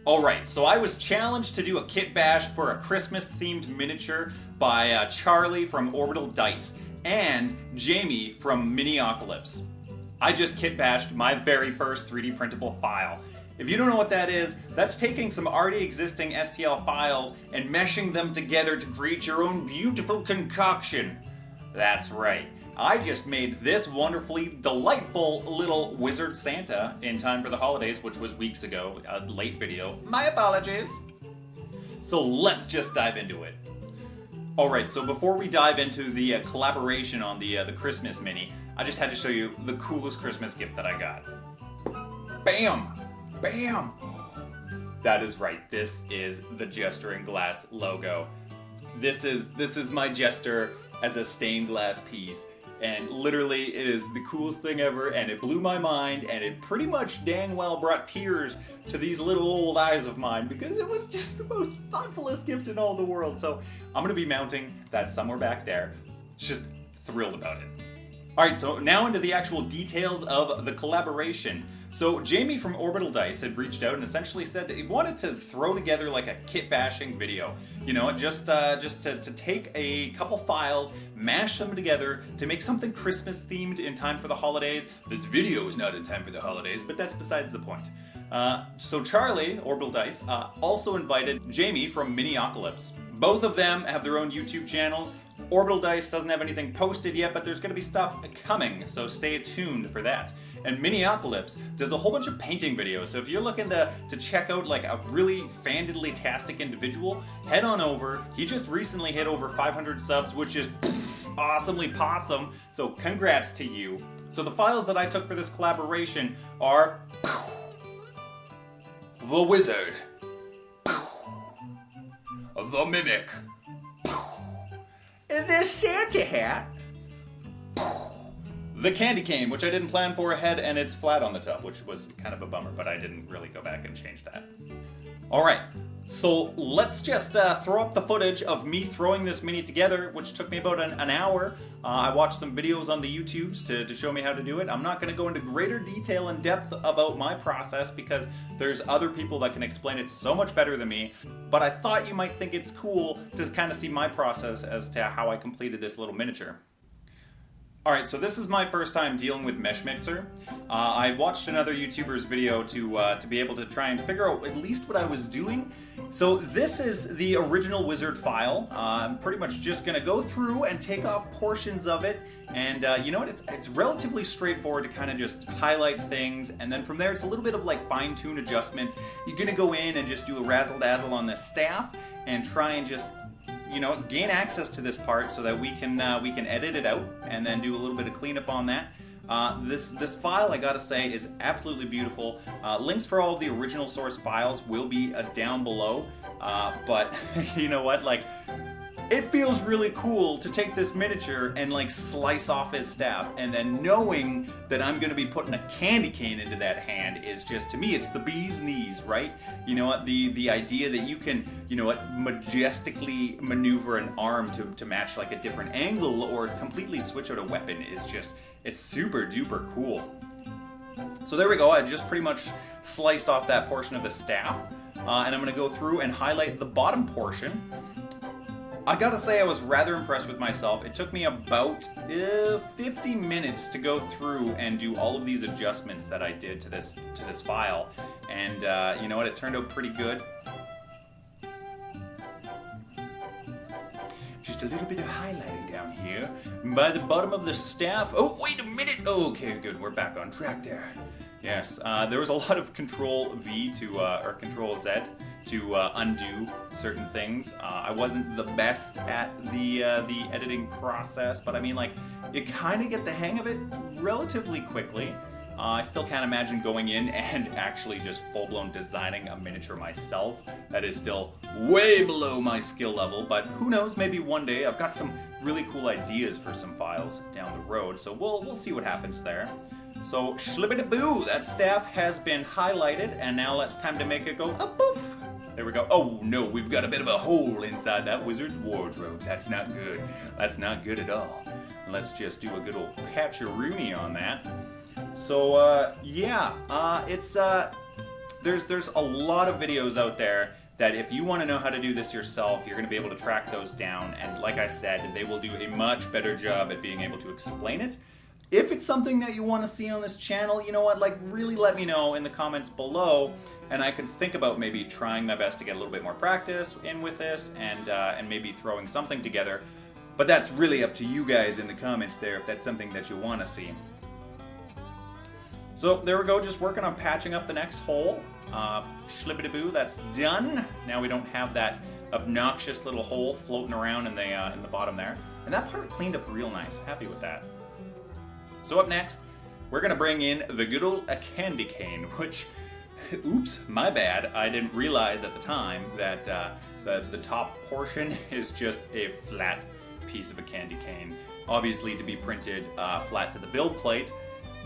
Alright, so I was challenged to do a kit bash for a Christmas-themed miniature by Charlie from Orbital Dice and Jamie from Miniocalypse. I just kit bashed my very first 3D printable file. If you don't know what that is, that's taking some already existing STL files and meshing them together to create your own beautiful concoction. That's right. I just made this wonderfully delightful little wizard Santa in time for the holidays, which was weeks ago, a late video. My apologies. So let's just dive into it. Alright, so before we dive into the collaboration on the Christmas mini, I just had to show you the coolest Christmas gift that I got. Bam! Bam! That is right, this is the Jester in Glass logo. This is my Jester as a stained glass piece. And literally, it is the coolest thing ever, and it blew my mind, and it pretty much dang well brought tears to these little old eyes of mine, because it was just the most thoughtfulest gift in all the world. So I'm gonna be mounting that somewhere back there. Just thrilled about it. Alright, so now into the actual details of the collaboration. So Jamie from Orbital Dice had reached out and essentially said that he wanted to throw together like a kit bashing video. You know, just to take a couple files, mash them together to make something Christmas themed in time for the holidays. This video is not in time for the holidays, but that's besides the point. So Charlie, Orbital Dice, also invited Jamie from Miniocalypse. Both of them have their own YouTube channels. Orbital Dice doesn't have anything posted yet, but there's going to be stuff coming, so stay tuned for that. And Miniocalypse does a whole bunch of painting videos, so if you're looking to check out like a really fandidly-tastic individual, head on over. He just recently hit over 500 subs, which is awesomely possum, so congrats to you. So the files that I took for this collaboration are the Wizard, the Mimic, the Santa hat, the candy cane, which I didn't plan for ahead, and it's flat on the top, which was kind of a bummer, but I didn't really go back and change that. Alright, so let's just throw up the footage of me throwing this mini together, which took me about an hour. I watched some videos on the YouTubes to show me how to do it. I'm not going to go into greater detail and depth about my process because there's other people that can explain it so much better than me, but I thought you might think it's cool to kind of see my process as to how I completed this little miniature. Alright, so this is my first time dealing with Mesh Mixer. I watched another YouTuber's video to be able to try and figure out at least what I was doing. So this is the original Wizard file. I'm pretty much just going to go through and take off portions of it. And you know what, it's relatively straightforward to kind of just highlight things. And then from there it's a little bit of like fine-tune adjustments. You're going to go in and just do a razzle-dazzle on the staff and try and just, you know, gain access to this part so that we can edit it out and then do a little bit of cleanup on that. This file, I gotta say, is absolutely beautiful. Links for all of the original source files will be down below, but you know what, like, it feels really cool to take this miniature and like slice off his staff, and then knowing that I'm gonna be putting a candy cane into that hand is just, to me, it's the bee's knees, right? You know what, the idea that you can, you know what, majestically maneuver an arm to match like a different angle or completely switch out a weapon is just, it's super duper cool. So there we go, I just pretty much sliced off that portion of the staff, and I'm gonna go through and highlight the bottom portion. I gotta say I was rather impressed with myself. It took me about 50 minutes to go through and do all of these adjustments that I did to this file, and you know what, it turned out pretty good. Just a little bit of highlighting down here by the bottom of the staff. Oh, wait a minute! Okay, good, we're back on track there. Yes, there was a lot of Control V to, or Control Z to undo certain things. I wasn't the best at the editing process, but I mean, like, you kind of get the hang of it relatively quickly. I still can't imagine going in and actually just full-blown designing a miniature myself. That is still way below my skill level, but who knows, maybe one day. I've got some really cool ideas for some files down the road, so we'll see what happens there. So, shlibbity-boo, that staff has been highlighted, and now it's time to make it go a-poof. There we go. Oh no, we've got a bit of a hole inside that wizard's wardrobe. That's not good. That's not good at all. Let's just do a good old patch-a-rooney on that. So, yeah, it's there's a lot of videos out there that if you want to know how to do this yourself, you're going to be able to track those down. And like I said, they will do a much better job at being able to explain it. If it's something that you want to see on this channel, you know what, like really let me know in the comments below, and I can think about maybe trying my best to get a little bit more practice in with this, and maybe throwing something together. But that's really up to you guys in the comments there if that's something that you want to see. So there we go, just working on patching up the next hole. Schlippity-boo, that's done. Now we don't have that obnoxious little hole floating around in the bottom there. And that part cleaned up real nice, happy with that. So up next, we're gonna bring in the good old candy cane, which, oops, my bad. I didn't realize at the time that the top portion is just a flat piece of a candy cane. Obviously to be printed flat to the build plate,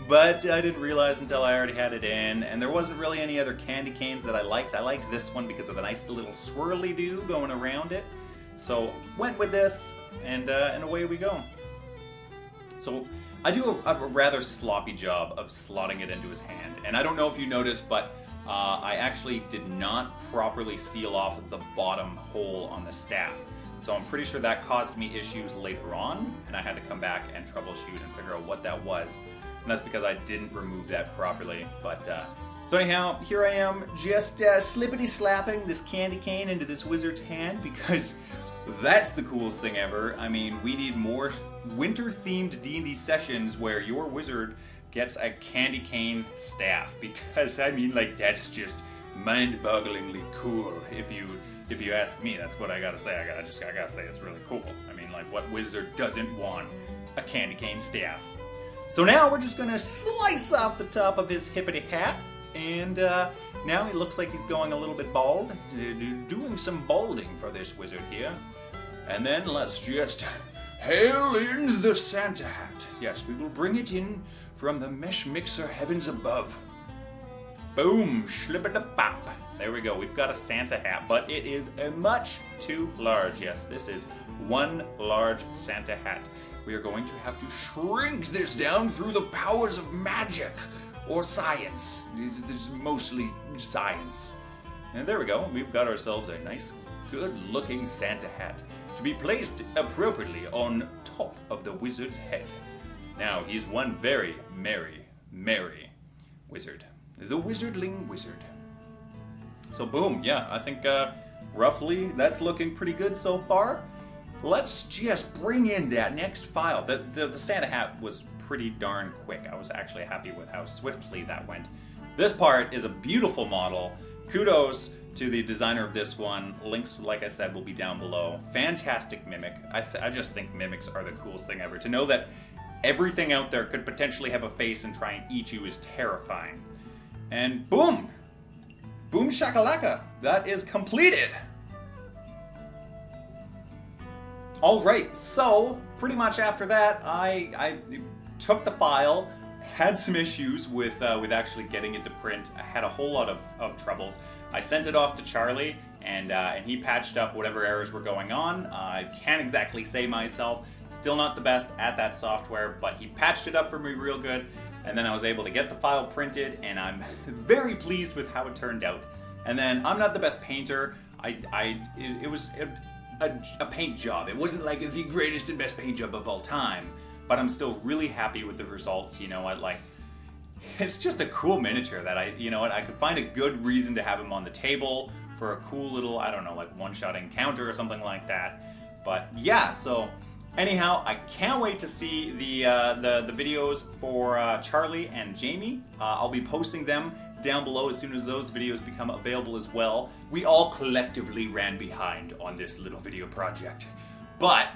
but I didn't realize until I already had it in, and there wasn't really any other candy canes that I liked. I liked this one because of the nice little swirly-doo going around it. So went with this, and away we go. So I do a rather sloppy job of slotting it into his hand, and I don't know if you noticed, but I actually did not properly seal off the bottom hole on the staff. So I'm pretty sure that caused me issues later on, and I had to come back and troubleshoot and figure out what that was. And that's because I didn't remove that properly. But so anyhow, here I am just slippity slapping this candy cane into this wizard's hand, because that's the coolest thing ever. I mean, we need more winter-themed D&D sessions where your wizard gets a candy cane staff, because I mean, like, that's just mind-bogglingly cool. If you ask me, that's what I gotta say. I gotta say it's really cool. I mean, like, what wizard doesn't want a candy cane staff? So now we're just gonna slice off the top of his hippity hat, and now he looks like he's going a little bit bald, doing some balding for this wizard here. And then let's just hail in the Santa hat. Yes, we will bring it in from the mesh mixer heavens above. Boom, shlip-a-da-pop. There we go, we've got a Santa hat, but it is much too large. Yes, this is one large Santa hat. We are going to have to shrink this down through the powers of magic or science. This is mostly science. And there we go, we've got ourselves a nice, good-looking Santa hat to be placed appropriately on top of the wizard's head. Now, he's one very merry, merry wizard. The Wizardling Wizard. So boom, yeah, I think roughly that's looking pretty good so far. Let's just bring in that next file. The Santa hat was pretty darn quick. I was actually happy with how swiftly that went. This part is a beautiful model. Kudos to the designer of this one. Links, like I said, will be down below. Fantastic mimic. I just think mimics are the coolest thing ever. To know that everything out there could potentially have a face and try and eat you is terrifying. And boom! Boom shakalaka! That is completed! Alright, so pretty much after that, I took the file, had some issues with actually getting it to print. I had a whole lot of troubles. I sent it off to Charlie, and he patched up whatever errors were going on. I can't exactly say myself, still not the best at that software, but he patched it up for me real good, and then I was able to get the file printed, and I'm very pleased with how it turned out. And then, I'm not the best painter. It was a paint job. It wasn't like the greatest and best paint job of all time, but I'm still really happy with the results. You know what, like, it's just a cool miniature that I could find a good reason to have him on the table for a cool little, I don't know, like one-shot encounter or something like that. But yeah, so anyhow, I can't wait to see the videos for Charlie and Jamie. I'll be posting them down below as soon as those videos become available as well. We all collectively ran behind on this little video project, but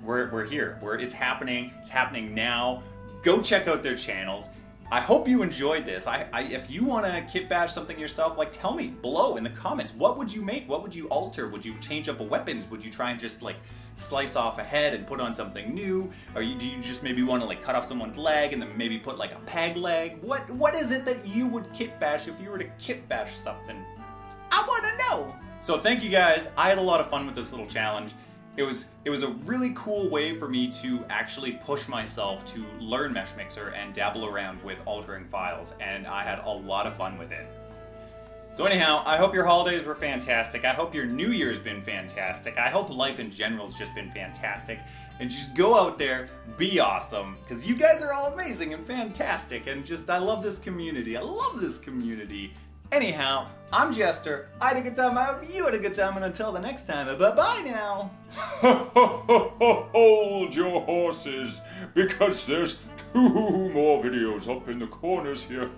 we're here. It's happening. It's happening now. Go check out their channels. I hope you enjoyed this. If you want to kit bash something yourself, like, tell me below in the comments. What would you make? What would you alter? Would you change up a weapons? Would you try and just like slice off a head and put on something new? Or do you just maybe want to like cut off someone's leg and then maybe put like a peg leg? What is it that you would kit bash if you were to kit bash something? I want to know. So thank you guys. I had a lot of fun with this little challenge. It was a really cool way for me to actually push myself to learn Mesh Mixer and dabble around with altering files, and I had a lot of fun with it. So anyhow, I hope your holidays were fantastic. I hope your New Year's been fantastic. I hope life in general's just been fantastic. And just go out there, be awesome, because you guys are all amazing and fantastic, and just, I love this community. I love this community. Anyhow, I'm Jester. I had a good time. I hope you had a good time, and until the next time, bye-bye now. Hold your horses, because there's 2 more videos up in the corners here.